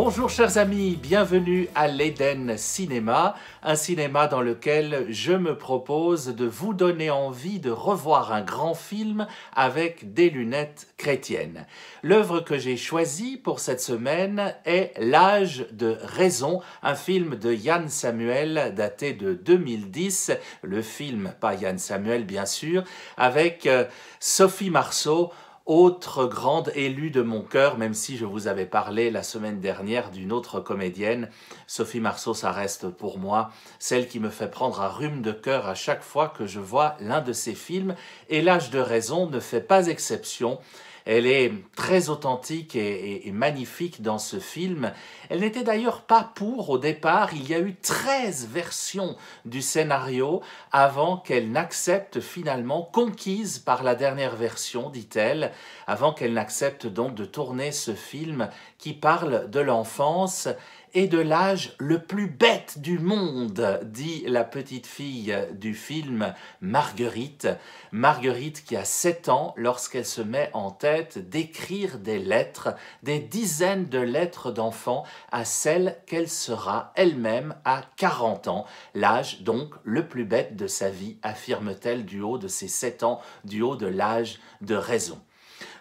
Bonjour chers amis, bienvenue à l'Eden Cinéma, un cinéma dans lequel je me propose de vous donner envie de revoir un grand film avec des lunettes chrétiennes. L'œuvre que j'ai choisie pour cette semaine est L'âge de raison, un film de Yann Samuel daté de 2010, le film, pas Yann Samuel bien sûr, avec Sophie Marceau, autre grande élue de mon cœur, même si je vous avais parlé la semaine dernière d'une autre comédienne. Sophie Marceau, ça reste pour moi celle qui me fait prendre un rhume de cœur à chaque fois que je vois l'un de ses films. Et L'âge de raison ne fait pas exception. Elle est très authentique et magnifique dans ce film. Elle n'était d'ailleurs pas pour au départ. Il y a eu 13 versions du scénario avant qu'elle n'accepte finalement, conquise par la dernière version, dit-elle, avant qu'elle n'accepte donc de tourner ce film qui parle de l'enfance et de l'âge le plus bête du monde, dit la petite fille du film, Marguerite. Marguerite qui a 7 ans lorsqu'elle se met en tête d'écrire des lettres, des dizaines de lettres d'enfants à celle qu'elle sera elle-même à 40 ans, l'âge donc le plus bête de sa vie, affirme-t-elle du haut de ses 7 ans, du haut de l'âge de raison.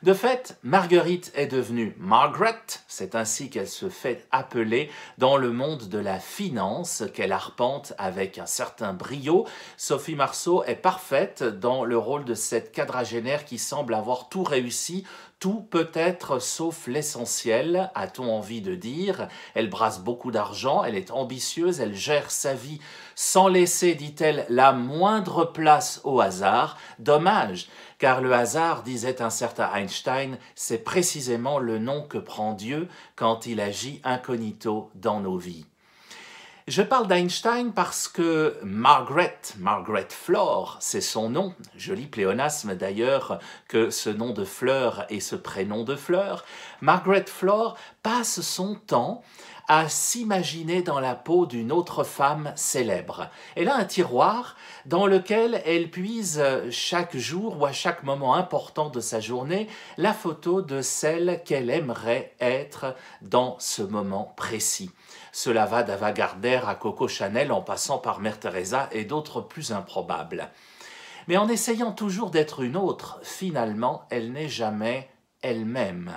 De fait, Marguerite est devenue Margaret, c'est ainsi qu'elle se fait appeler dans le monde de la finance qu'elle arpente avec un certain brio. Sophie Marceau est parfaite dans le rôle de cette quadragénaire qui semble avoir tout réussi, tout peut-être sauf l'essentiel, a-t-on envie de dire. Elle brasse beaucoup d'argent, elle est ambitieuse, elle gère sa vie sans laisser, dit-elle, la moindre place au hasard. Dommage, car le hasard, disait un certain Einstein, c'est précisément le nom que prend Dieu quand il agit incognito dans nos vies. Je parle d'Einstein parce que Margaret Flore, c'est son nom, joli pléonasme d'ailleurs que ce nom de fleur et ce prénom de fleur. Margaret Flore passe son temps à s'imaginer dans la peau d'une autre femme célèbre. Elle a un tiroir dans lequel elle puise chaque jour ou à chaque moment important de sa journée la photo de celle qu'elle aimerait être dans ce moment précis. Cela va d'Ava Gardner à Coco Chanel en passant par Mère Teresa et d'autres plus improbables. Mais en essayant toujours d'être une autre, finalement, elle n'est jamais elle-même.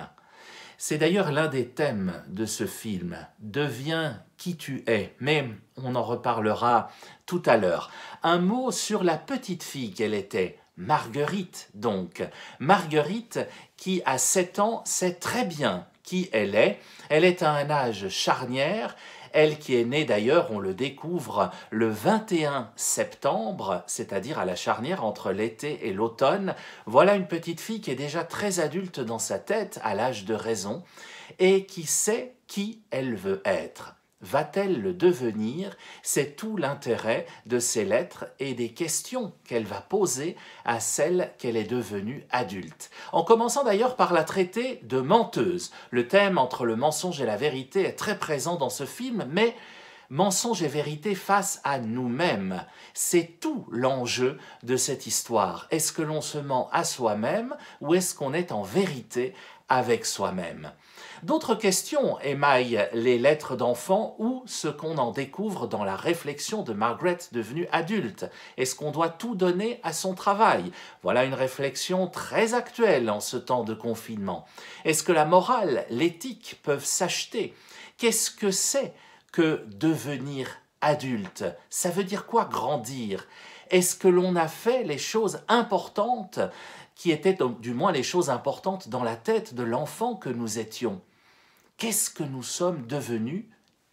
C'est d'ailleurs l'un des thèmes de ce film. Deviens qui tu es, mais on en reparlera tout à l'heure. Un mot sur la petite fille qu'elle était, Marguerite donc. Marguerite qui à 7 ans sait très bien qui elle est. Elle est à un âge charnière. Elle qui est née d'ailleurs, on le découvre, le 21 septembre, c'est-à-dire à la charnière entre l'été et l'automne. Voilà une petite fille qui est déjà très adulte dans sa tête, à l'âge de raison, et qui sait qui elle veut être. Va-t-elle le devenir? C'est tout l'intérêt de ces lettres et des questions qu'elle va poser à celle qu'elle est devenue adulte. En commençant d'ailleurs par la traiter de menteuse. Le thème entre le mensonge et la vérité est très présent dans ce film, mais mensonge et vérité face à nous-mêmes. C'est tout l'enjeu de cette histoire. Est-ce que l'on se ment à soi-même ou est-ce qu'on est en vérité avec soi-même? D'autres questions émaillent les lettres d'enfants ou ce qu'on en découvre dans la réflexion de Margaret devenue adulte. Est-ce qu'on doit tout donner à son travail? Voilà une réflexion très actuelle en ce temps de confinement. Est-ce que la morale, l'éthique peuvent s'acheter? Qu'est-ce que c'est que devenir adulte? Ça veut dire quoi grandir? Est-ce que l'on a fait les choses importantes qui étaient du moins les choses importantes dans la tête de l'enfant que nous étions? Qu'est-ce que nous sommes devenus?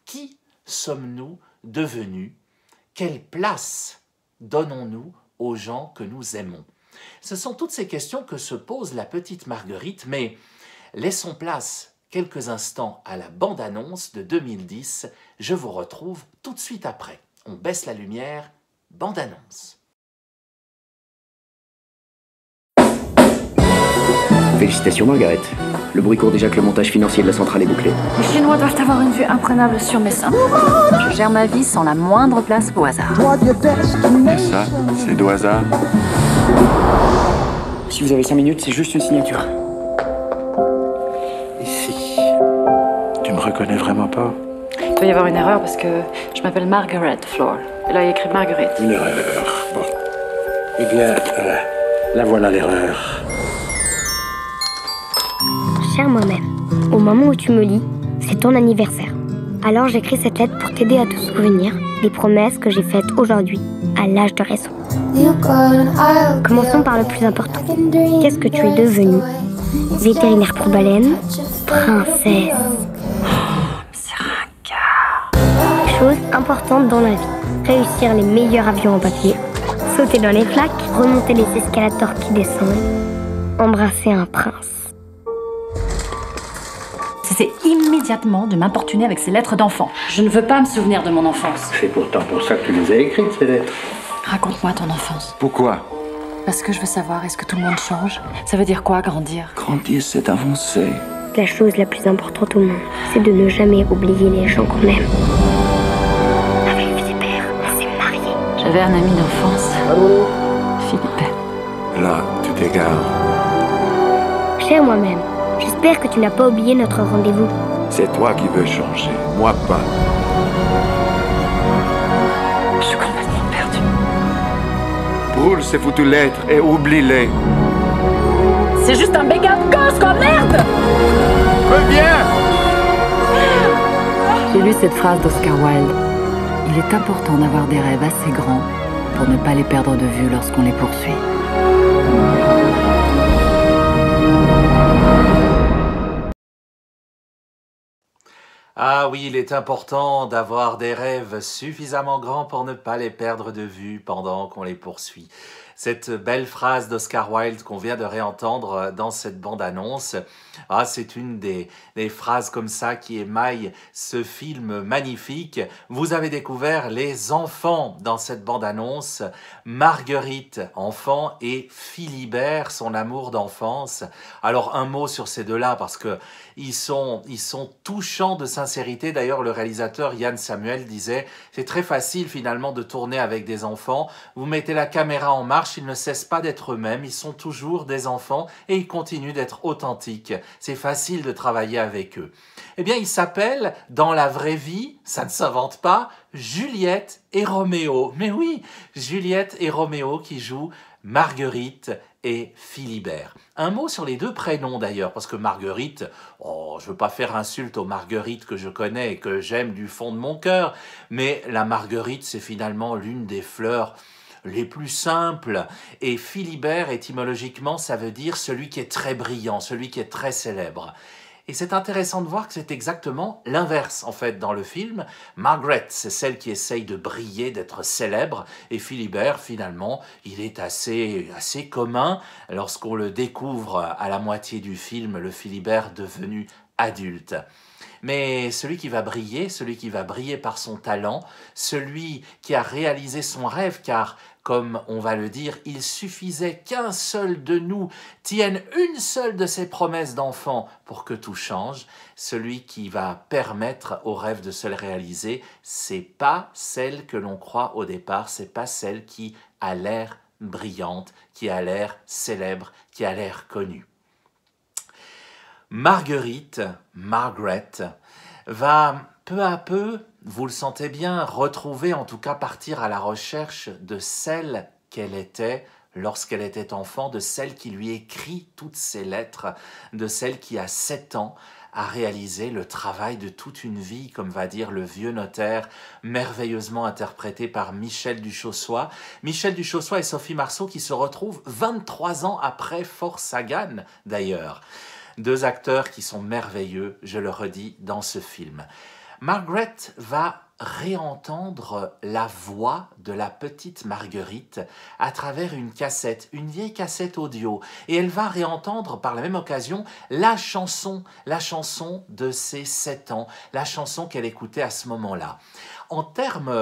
Qui sommes-nous devenus? Quelle place donnons-nous aux gens que nous aimons? Ce sont toutes ces questions que se pose la petite Marguerite, mais laissons place quelques instants à la bande-annonce de 2010. Je vous retrouve tout de suite après. On baisse la lumière, bande-annonce. Félicitations Margaret. Le bruit court déjà que le montage financier de la centrale est bouclé. Les Chinois doivent avoir une vue imprenable sur mes seins. Je gère ma vie sans la moindre place au hasard. Et ça, c'est de hasard. Si vous avez 5 minutes, c'est juste une signature. Ici. Tu me reconnais? connais vraiment pas. Il doit y avoir une erreur parce que je m'appelle Margaret Floor. Et là, il y a écrit Marguerite. Une erreur. Bon. Eh bien, la voilà l'erreur. Cher moi-même, au moment où tu me lis, c'est ton anniversaire. Alors j'écris cette lettre pour t'aider à te souvenir des promesses que j'ai faites aujourd'hui, à l'âge de raison. Commençons par le plus important. Qu'est-ce que tu es devenue? Vétérinaire pour baleines? Princesse? C'est ringard. Chose importante dans la vie. Réussir les meilleurs avions en papier. Sauter dans les flaques. Remonter les escalators qui descendent. Embrasser un prince. C'est immédiatement de m'importuner avec ces lettres d'enfant. Je ne veux pas me souvenir de mon enfance. C'est pourtant pour ça que tu les as écrites, ces lettres. Raconte-moi ton enfance. Pourquoi? Parce que je veux savoir, est-ce que tout le monde change? Ça veut dire quoi, grandir? Grandir, c'est avancer. La chose la plus importante au monde, c'est de ne jamais oublier les gens qu'on aime. Avec Philibert, on s'est mariés. J'avais un ami d'enfance. Allô? Philippe. Là, tu t'égares. Cher moi-même, j'espère que tu n'as pas oublié notre rendez-vous. C'est toi qui veux changer, moi pas. Je suis complètement perdue. Brûle ces foutues lettres et oublie-les. C'est juste un béguin de gosse, quoi, merde! Reviens! J'ai lu cette phrase d'Oscar Wilde. Il est important d'avoir des rêves assez grands pour ne pas les perdre de vue lorsqu'on les poursuit. Ah oui, il est important d'avoir des rêves suffisamment grands pour ne pas les perdre de vue pendant qu'on les poursuit. Cette belle phrase d'Oscar Wilde qu'on vient de réentendre dans cette bande-annonce, c'est une des phrases comme ça qui émaillent ce film magnifique. Vous avez découvert les enfants dans cette bande-annonce, Marguerite, enfant, et Philibert, son amour d'enfance. Alors un mot sur ces deux-là parce que ils sont touchants de sincérité. D'ailleurs, le réalisateur Yann Samuel disait « C'est très facile finalement de tourner avec des enfants. Vous mettez la caméra en marche, ils ne cessent pas d'être eux-mêmes. Ils sont toujours des enfants et ils continuent d'être authentiques. C'est facile de travailler avec eux. » Eh bien, ils s'appellent, dans la vraie vie, ça ne s'invente pas, Juliette et Roméo. Mais oui, Juliette et Roméo qui jouent Marguerite et Philibert. Un mot sur les deux prénoms d'ailleurs, parce que Marguerite, je veux pas faire insulte aux Marguerites que je connais et que j'aime du fond de mon cœur, mais la Marguerite, c'est finalement l'une des fleurs les plus simples. Et Philibert, étymologiquement, ça veut dire celui qui est très brillant, celui qui est très célèbre. Et c'est intéressant de voir que c'est exactement l'inverse, en fait, dans le film. Margaret, c'est celle qui essaye de briller, d'être célèbre, et Philibert, finalement, il est assez commun lorsqu'on le découvre à la moitié du film, le Philibert devenu adulte. Mais celui qui va briller par son talent, celui qui a réalisé son rêve, car, comme on va le dire, il suffisait qu'un seul de nous tienne une seule de ses promesses d'enfant pour que tout change. Celui qui va permettre au rêve de se le réaliser, c'est pas celle que l'on croit au départ, c'est pas celle qui a l'air brillante, qui a l'air célèbre, qui a l'air connue. Marguerite, Margaret, va peu à peu, vous le sentez bien, retrouver, en tout cas partir à la recherche de celle qu'elle était lorsqu'elle était enfant, de celle qui lui écrit toutes ces lettres, de celle qui à 7 ans a réalisé le travail de toute une vie, comme va dire le vieux notaire, merveilleusement interprété par Michel Duchossois. Michel Duchossois et Sophie Marceau qui se retrouvent 23 ans après Force Sagan d'ailleurs. Deux acteurs qui sont merveilleux, je le redis, dans ce film. Margaret va réentendre la voix de la petite Marguerite à travers une vieille cassette audio. Et elle va réentendre par la même occasion la chanson de ses 7 ans, la chanson qu'elle écoutait à ce moment-là. En termes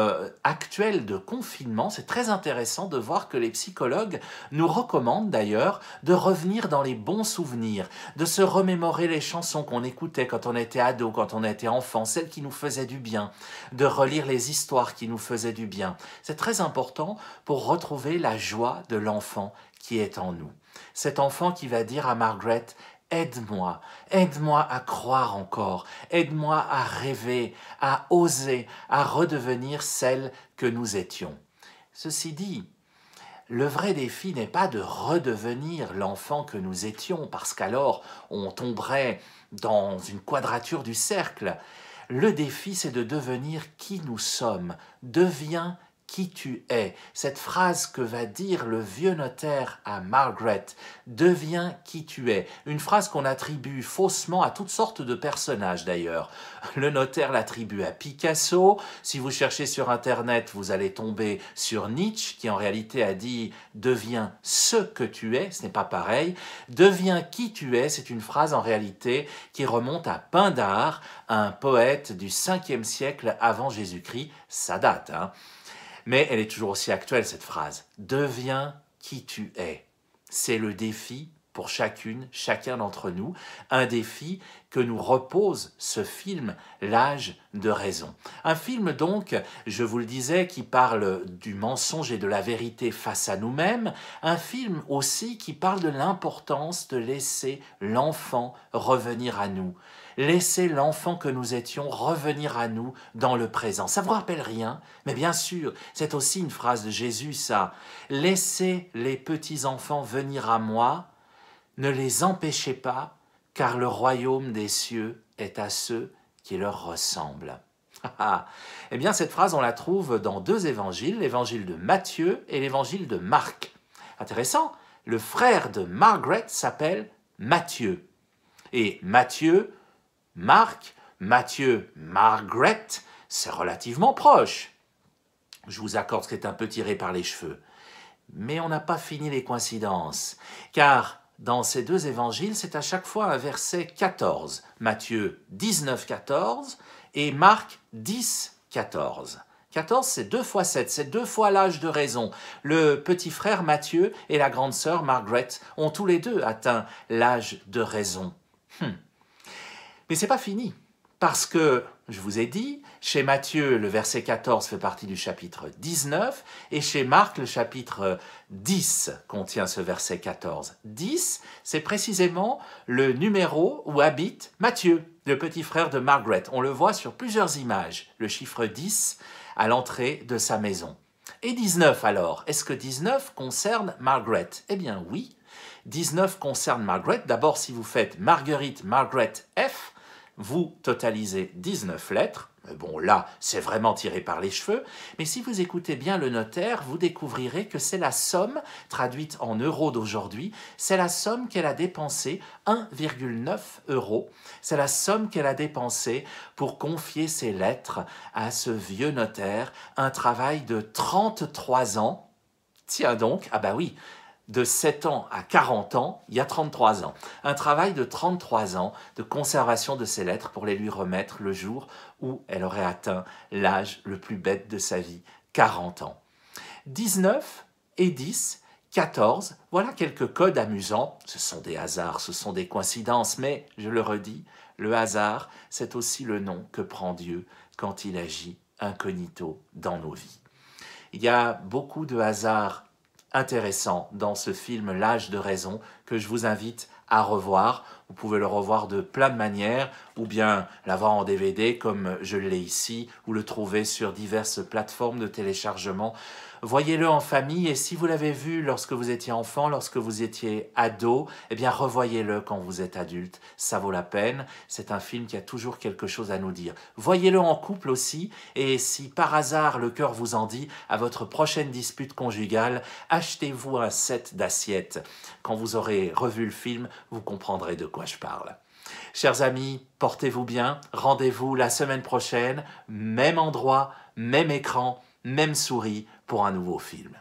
actuels de confinement, c'est très intéressant de voir que les psychologues nous recommandent d'ailleurs de revenir dans les bons souvenirs, de se remémorer les chansons qu'on écoutait quand on était ado, quand on était enfant, celles qui nous faisaient du bien, de relire les histoires qui nous faisaient du bien. C'est très important pour retrouver la joie de l'enfant qui est en nous. Cet enfant qui va dire à Margaret « aide-moi, aide-moi à croire encore, aide-moi à rêver, à oser, à redevenir celle que nous étions. Ceci dit, le vrai défi n'est pas de redevenir l'enfant que nous étions, parce qu'alors on tomberait dans une quadrature du cercle. Le défi, c'est de devenir qui nous sommes. Deviens qui tu es. Cette phrase que va dire le vieux notaire à Margaret, deviens qui tu es. Une phrase qu'on attribue faussement à toutes sortes de personnages d'ailleurs. Le notaire l'attribue à Picasso. Si vous cherchez sur Internet, vous allez tomber sur Nietzsche, qui en réalité a dit « deviens ce que tu es », ce n'est pas pareil. « Deviens qui tu es », c'est une phrase en réalité qui remonte à Pindare, un poète du 5e siècle avant Jésus-Christ. Ça date, hein. Mais elle est toujours aussi actuelle, cette phrase. Deviens qui tu es. C'est le défi pour chacun d'entre nous, un défi que nous repose ce film, L'âge de raison. Un film donc, je vous le disais, qui parle du mensonge et de la vérité face à nous-mêmes, un film aussi qui parle de l'importance de laisser l'enfant revenir à nous. Laissez l'enfant que nous étions revenir à nous dans le présent. Ça vous rappelle rien? Mais bien sûr, c'est aussi une phrase de Jésus, ça. Laissez les petits-enfants venir à moi, ne les empêchez pas, car le royaume des cieux est à ceux qui leur ressemblent. Eh bien, cette phrase, on la trouve dans 2 évangiles, l'évangile de Matthieu et l'évangile de Marc. Intéressant, le frère de Margaret s'appelle Matthieu. Et Matthieu, Marc, Matthieu, Margaret, c'est relativement proche. Je vous accorde que c'est un peu tiré par les cheveux. Mais on n'a pas fini les coïncidences, car dans ces 2 évangiles, c'est à chaque fois un verset 14. Matthieu 19, 14 et Marc 10, 14. 14, c'est 2 fois 7, c'est 2 fois l'âge de raison. Le petit frère Matthieu et la grande sœur Margaret ont tous les 2 atteint l'âge de raison. Mais c'est pas fini, parce que, je vous ai dit, chez Matthieu, le verset 14 fait partie du chapitre 19, et chez Marc, le chapitre 10 contient ce verset 14. 10, c'est précisément le numéro où habite Matthieu, le petit frère de Margaret. On le voit sur plusieurs images, le chiffre 10 à l'entrée de sa maison. Et 19 alors, est-ce que 19 concerne Margaret? Eh bien oui, 19 concerne Margaret. D'abord, si vous faites Marguerite, Margaret, F, vous totalisez 19 lettres. Bon, là, c'est vraiment tiré par les cheveux. Mais si vous écoutez bien le notaire, vous découvrirez que c'est la somme, traduite en euros d'aujourd'hui, c'est la somme qu'elle a dépensée, 1,9 €. C'est la somme qu'elle a dépensée pour confier ses lettres à ce vieux notaire. Un travail de 33 ans. Tiens donc, ah bah oui, de 7 ans à 40 ans, il y a 33 ans. Un travail de 33 ans de conservation de ces lettres pour les lui remettre le jour où elle aurait atteint l'âge le plus bête de sa vie, 40 ans. 19 et 10, 14, voilà quelques codes amusants. Ce sont des hasards, ce sont des coïncidences, mais, je le redis, le hasard, c'est aussi le nom que prend Dieu quand il agit incognito dans nos vies. Il y a beaucoup de hasards intéressant dans ce film L'âge de raison que je vous invite à revoir. Vous pouvez le revoir de plein de manières ou bien l'avoir en DVD comme je l'ai ici ou le trouver sur diverses plateformes de téléchargement. Voyez-le en famille et si vous l'avez vu lorsque vous étiez enfant, lorsque vous étiez ado, eh bien revoyez-le quand vous êtes adulte. Ça vaut la peine. C'est un film qui a toujours quelque chose à nous dire. Voyez-le en couple aussi et si par hasard le cœur vous en dit, à votre prochaine dispute conjugale, achetez-vous un set d'assiettes. Quand vous aurez revu le film, vous comprendrez de quoi je parle. Chers amis, portez-vous bien. Rendez-vous la semaine prochaine, même endroit, même écran, même souris pour un nouveau film.